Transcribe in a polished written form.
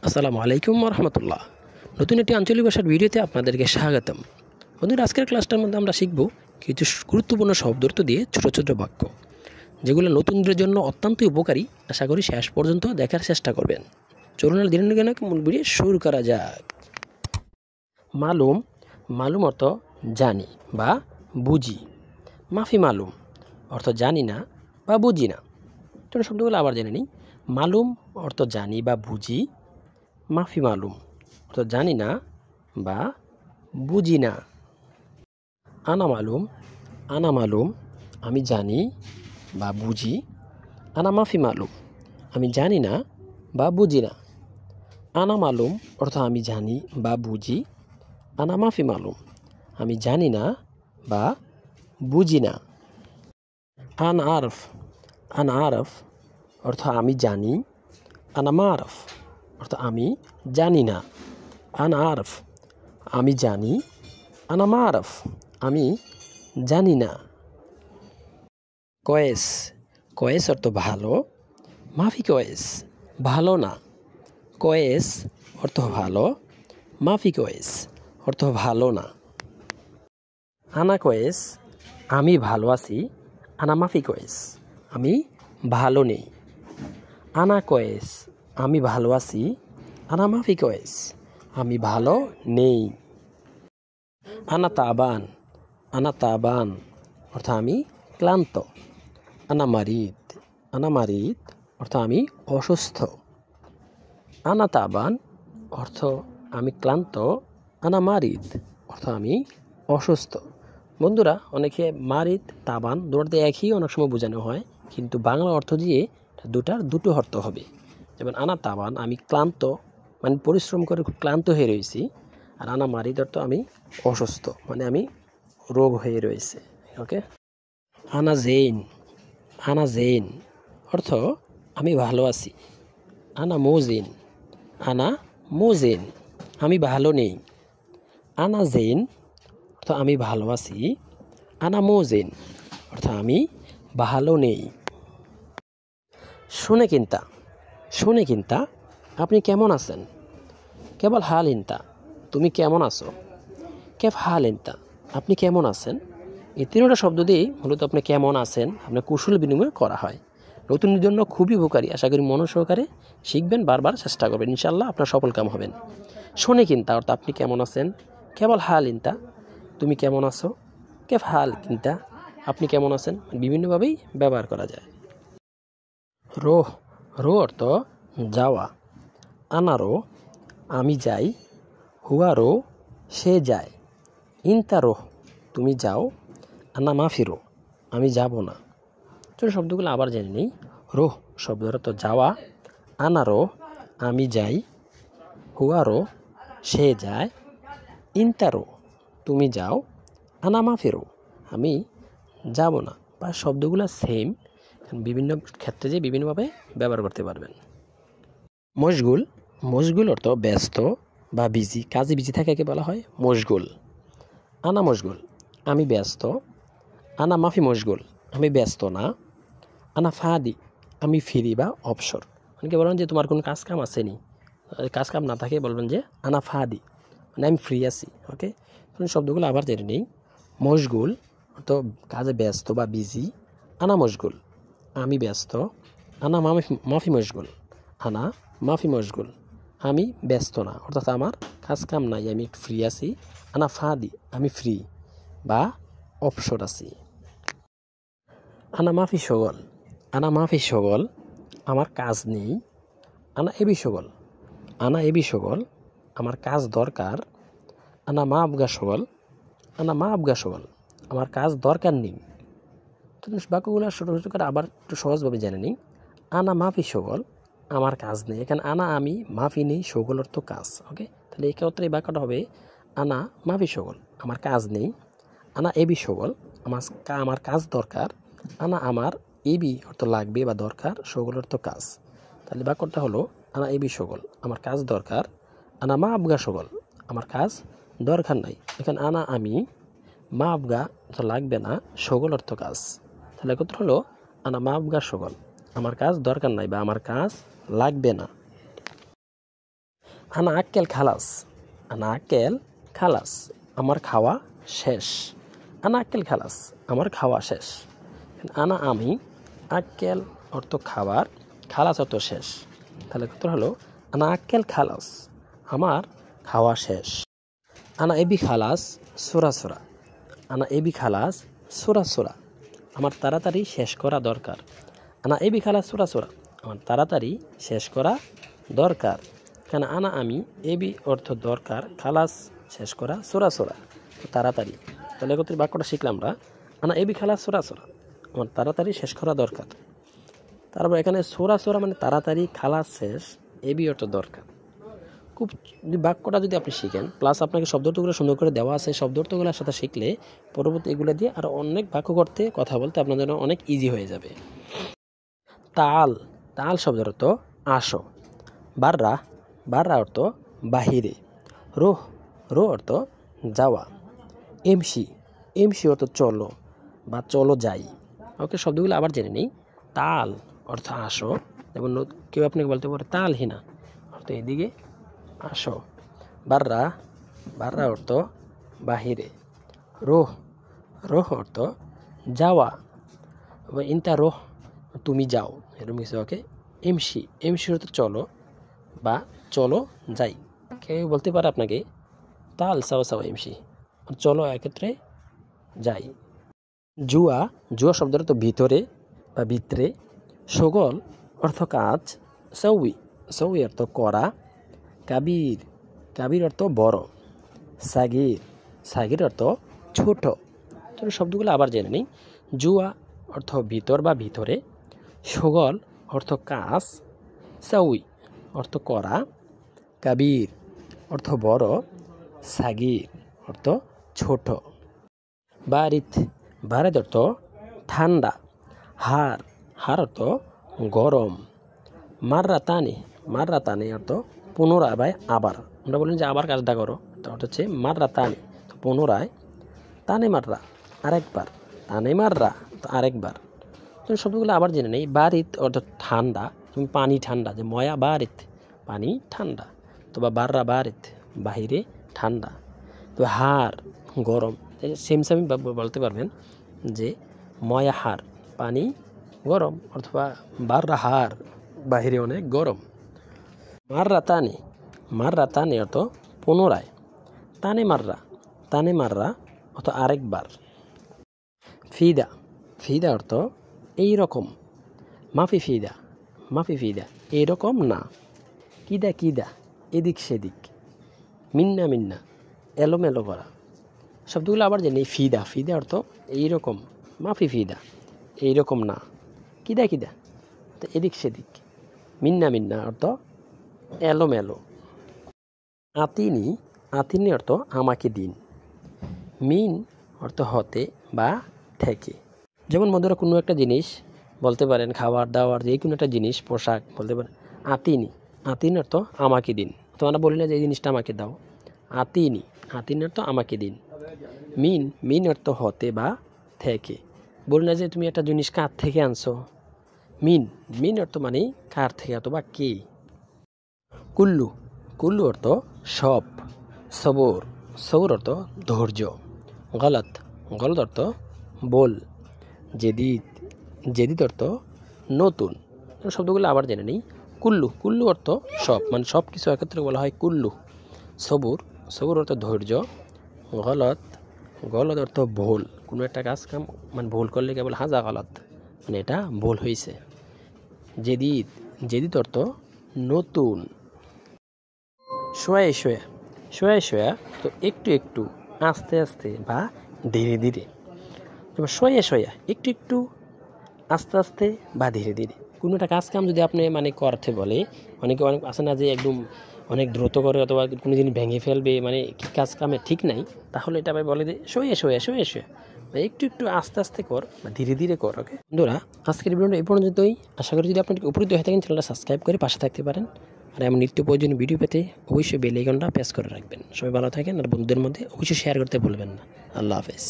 আসসালামু আলাইকুম রহমতুল্লাহ। নতুন একটি আঞ্চলিক ভাষার ভিডিওতে আপনাদেরকে স্বাগতম। বন্ধুরা, আজকের ক্লাসটার মধ্যে আমরা শিখব কিছু গুরুত্বপূর্ণ শব্দার্থ দিয়ে ছোট ছোট বাক্য, যেগুলো নতুনদের জন্য অত্যন্ত উপকারী। আশা করি শেষ পর্যন্ত দেখার চেষ্টা করবেন। চলুন দিনের মূল ভিডিও শুরু করা যাক। মালুম, মালুম অর্থ জানি বা বুঝি। মাফি মালুম অর্থ জানি না বা বুঝি না। চলুন শব্দগুলো আবার জেনে নিই। মালুম অর্থ জানি বা বুঝি। মাফি মালুম অর্থ জানি না বা বুঝি না। আনা মালুম, আনা মালুম আমি জানি বা বুঝি। আনা মাফি মালুম আমি জানি না বা বুঝি না। আনা মালুম অর্থ আমি জানি বা বুঝি। আনা মাফি মালুম আমি জানি না বা বুঝি না। আন আরফ, আন আরফ অর্থ আমি জানি। আনা মারফ অর্থ আমি জানি না। আন আরফ আমি জানি। আনা মারফ আমি জানি না। কয়েস, কয়েস অর্থ ভালো। মাফি কয়েস ভালো না। কয়েস অর্থ ভালো। মাফি কয়েস অর্থ ভালো না। আনা কয়েস আমি ভালো আছি। আনা মাফি কয়েস আমি ভালো নেই। আনা কয়েস আমি ভালো আছি। আনা মাফি কয়েস আমি ভালো নেই। আনা তাবান, আনা তাবান অর্থ আমি ক্লান্ত। আনা মারিদ, আনা মারিদ অর্থ আমি অসুস্থ। আনা তাবান অর্থ আমি ক্লান্ত। আনা মারিদ অর্থ আমি অসুস্থ। বন্ধুরা, অনেকে মারিদ তাবান দুটোতে একই অনেক সময় বোঝানো হয়, কিন্তু বাংলা অর্থ দিয়ে দুটার দুটো অর্থ হবে। যেমন আনা তাবান আমি ক্লান্ত, মানে পরিশ্রম করে খুব ক্লান্ত হয়ে রয়েছি। আর আনা মারিদ অর্থ আমি অসুস্থ, মানে আমি রোগ হয়ে রয়েছে। ওকে। আনা জেইন, আনা জেইন অর্থ আমি ভালো আছি। আনা মোজিন, আনা মোজিন আমি ভালো নেই। আনা জেইন অর্থ আমি ভালো আছি। আনা মোজিন অর্থ আমি ভালো নেই। শুনে কিন্তা, শুনে কিন্তা আপনি কেমন আছেন। কেবল হাল ইন্তা তুমি কেমন আছো। কেফ হাল ইন্তা আপনি কেমন আছেন। এই তিনটা শব্দ দিয়েই মূলত আপনি কেমন আছেন আপনার কুশল বিনিময় করা হয়। নতুনের জন্য খুবই উপকারী। আশা করি মন সহকারে শিখবেন, বারবার চেষ্টা করবেন, ইনশাল্লাহ আপনার সফলকাম হবেন। শোনে কিন্তা অর্থাৎ আপনি কেমন আছেন। কেবল হাল ইন্তা তুমি কেমন আছো। কেফ হাল কিন্তা আপনি কেমন আছেন, বিভিন্নভাবেই ব্যবহার করা যায়। রোহ, রো অর্থ যাওয়া। আনারো আমি যাই। হুয়ারো সে যায়। ইন্তা রোহ তুমি যাও। আনা মাফিরো আমি যাব না। চলো শব্দগুলো আবার জেনে নিই। রোহ শব্দের অর্থ যাওয়া। আনারো আমি যাই। হুয়ারো সে যায়। ইন্তারো তুমি যাও। আনা মাফিরো আমি যাব না। বা শব্দগুলো সেম, বিভিন্ন ক্ষেত্রে যে বিভিন্নভাবে ব্যবহার করতে পারবেন। মশগুল, মশগুল অর্থ ব্যস্ত বা বিজি, কাজে বিজি থাকাকে বলা হয় মশগুল। আনা মশগুল আমি ব্যস্ত। আনা মাফি মশগুল আমি ব্যস্ত না। আনা ফাদি আমি ফ্রি বা অবসর। অনেকে বলবেন যে তোমার কোনো কাজ কাম আসেনি, কাজ কাম না থাকে বলবেন যে আনা ফাদি, মানে আমি ফ্রি আছি। ওকে, শব্দগুলো আবার জেনে নিই। মশগুল অর্থ কাজে ব্যস্ত বা বিজি। আনা মশগুল আমি ব্যস্ত। আনা মাফি মশগুল আনা মাফি মশগুল আমি ব্যস্ত না, অর্থাৎ আমার কাজ কাম নাই, আমি ফ্রি আছি। আনা ফাদি আমি ফ্রি বা অবসর আছি। আনা মাফি সগল, আনা মাফি সগল আমার কাজ নেই। আনা এবি সগল, আনা এবি সগল আমার কাজ দরকার। আনা মা আবগা সগল, আনা মা আবগা সগল আমার কাজ দরকার নেই। তো বাক্যগুলো ছোটো ছোটো করে আবার একটু সহজভাবে জেনে নিই। আনা মাফি সগল আমার কাজ নেই। এখানে আনা আমি, মাফি নেই, সগল অর্থ কাজ। ওকে, তাহলে এক্ষেত্রে এই বাক্যটা হবে আনা মাফি সগল আমার কাজ নেই। আনা এবি সগল আমার কাজ দরকার। আনা আমার এবি অর্থ লাগবে বা দরকার, সগল অর্থ কাজ। তাহলে বাক্যটা হলো আনা এবি সগল আমার কাজ দরকার। আনা মা আবগা সগল আমার কাজ দরকার নাই। এখানে আনা আমি, মা আবগা অর্থ লাগবে না, সগল অর্থ কাজ। তাহলে কত হলো আনা মা আবগা সগল আমার কাজ দরকার নাই বা আমার কাজ লাগবে না। আনা আক্কেল খালাস, আনা আক্কেল খালাস, আমার খাওয়া শেষ। আনা আক্কেল খালাস, আমার খাওয়া শেষ। আনা আমি, আক্কেল অর্থ খাবার, খালাস অর্থ শেষ। তাহলে উত্তর হলো আনা আক্কেল খালাস, আমার খাওয়া শেষ। আনা এবি খালাস সোরা সোরা, আনা এবি খালাস সোরা সোরা, আমার তাড়াতাড়ি শেষ করা দরকার। আনা এবি খালাস সোরা সোরা, আমার তাড়াতাড়ি শেষ করা দরকার। কেন আনা আমি, এবি অর্থ দরকার, খালাস শেষ করা, সোরা সোরা তাড়াতাড়ি। তাহলে একত্রে বাক্যটা শিখলাম আমরা, আনা এবি খালাস সোরা সোরা, আমার তাড়াতাড়ি শেষ করা দরকার। তারপর এখানে সোরা সোরা মানে তাড়াতাড়ি, খালাস শেষ, এবি অর্থ দরকার। খুব বাক্যটা যদি আপনি শিখেন, প্লাস আপনাকে শব্দগুলো সুন্দর করে দেওয়া আছে, শব্দগুলোর সাথে শিখলে পরবর্তী এগুলো দিয়ে আরও অনেক বাক্য করতে, কথা বলতে আপনার জন্য অনেক ইজি হয়ে যাবে। তাল, তাল শব্দের অর্থ আসো। বাররা, বাররা অর্থ বাহিরে। রোহ, রো অর্থ যাওয়া। এমসি, এমসি অর্থ চলো বা চলো যাই। ওকে, শব্দগুলো আবার জেনে নিই। তাল অর্থ আসো, যেমন কেউ আপনাকে বলতে পারে তাল হিনা অর্থ এদিকে আসো। বাররা, বাররা অর্থ বাহিরে। রোহ, রোহ অর্থ যাওয়া, ইনতা রোহ তুমি যাও, এরকম কিছু। ওকে, এমসি, এমসি অর্থ চলো বা চলো যাই। কেউ বলতে পারে আপনাকে তাল সাও সাও এমসি, চলো এক্ষেত্রে যাই। জুয়া, জুয়া শব্দের অর্থ ভিতরে বা ভিতরে। সগল অর্থ কাজ। সৌই, সৌই অর্থ করা। কাবির, কাবির অর্থ বড়। সাগির, সাগির অর্থ ছোট। তো শব্দগুলো আবার জেনে নিই। জুয়া অর্থ ভিতর বা ভিতরে। সগল অর্থ কাজ। সৌই অর্থ করা। কাবির অর্থ বড়। সাগির অর্থ ছোট। বারিত, বারিত অর্থ ঠান্ডা। হার, হার অর্থ গরম। মাররাতানি, মাররাতানি অর্থ পুনরায় বা আবার। আমরা বলেন যে আবার কাজটা করো, তো অর্থ হচ্ছে মাররাতানি, তো পুনরায়। তানে মাররা, আরেকবার। তানে মাররা, তো আরেকবার। তুমি শব্দগুলো আবার জেনে নেই। বারিত অর্থ ঠান্ডা, তুমি পানি ঠান্ডা, যে ময়া বারিত পানি ঠান্ডা, তো বা বাররা বারিত বাহিরে ঠান্ডা। তো হার গরম, সেম সেম বলতে পারবেন যে ময়া হার পানি গরম, অথবা বাররা হার বাহিরে অনেক গরম। মাররা তানে, মাররা তানে অর্থ পুনরায়। তানে মাররা, তানে মাররা অর্থ আরেকবার। ফিদা, ফিদা অর্থ এই রকম। মাফি ফিদা, মাফি ফিদা এইরকম না। কিদা, কিদা এদিক সেদিক। মিন্না, মিন্না এলোমেলো করা। শব্দগুলো আবার জানি। ফিদা, ফিদা অর্থ এইরকম। মাফি ফিদা এইরকম না। কিদা, কিদা তো এদিক সেদিক। মিন্না, মিন্না অর্থ এলোমেলো। আতিনি, আতিনি অর্থ আমাকে দিন। মিন অর্থ হতে বা থেকে। যেমন বন্ধুরা কোনো একটা জিনিস বলতে পারেন, খাবার দাবার, যে কোনো একটা জিনিস, পোশাক বলতে পারেন আতিনি, আতিনি অর্থ আমাকে দিন। তো আমরা বলি না যে এই জিনিসটা আমাকে দাও। আতিনি, আতিনি অর্থ আমাকে দিন। মিন, মিন অর্থ হতে বা থেকে। বলি না যে তুমি একটা জিনিস কার থেকে আনছো। মিন, মিন অর্থ মানে কার থেকে অথবা কে। কুল্লু, কুল্লু অর্থ সব। সবর, সবর অর্থ ধৈর্য। গলত, গলত অর্থ বল। জেদিদ, জেদিদ অর্থ নতুন। শব্দগুলো আবার জেনে নিই। কুল্লু, কুল্লু অর্থ সব, মানে সব কিছু একত্রে বলা হয় কুল্লু। সবুর, সবুর অর্থ ধৈর্য। গলত, গলত অর্থ ভুল। কোনো একটা কাজ কাম মানে ভুল করলে কেবল হাজা গলত, মানে এটা ভুল হয়েছে। জেদিদ, জেদিদ অর্থ নতুন। শোয়া শোয়া, শোয়া শোয়া তো একটু একটু, আস্তে আস্তে বা ধীরে ধীরে। শোয়া শোয়া একটু একটু, আস্তে আস্তে বা ধীরে ধীরে। কোনো একটা কাজ কাম যদি আপনি মানে করতে বলে, অনেকে অনেক আছে না যে একদম অনেক দ্রুত করে অথবা কোনো জিনিস ভেঙে ফেলবে, মানে কাজ কামে ঠিক নাই, তাহলে এটা বলে যে শোয়া শোয়া শোয়া শোয়া, একটু একটু আস্তে আস্তে কর বা ধীরে ধীরে কর। ওকে বন্ধুরা, আজকের ভিডিওটা এই পর্যন্তই। আশা করি যদি আপনার উপকৃত হয়ে থাকেন, চ্যানেলটা সাবস্ক্রাইব করে পাশে থাকতে পারেন। আর এমন নিত্য প্রয়োজনীয় ভিডিও পেতে অবশ্যই বেল আইকনটা প্রেস করে রাখবেন। সবাই ভালো থাকেন, আর বন্ধুদের মধ্যে অবশ্যই শেয়ার করতে ভুলবেন না। আল্লাহ হাফেজ।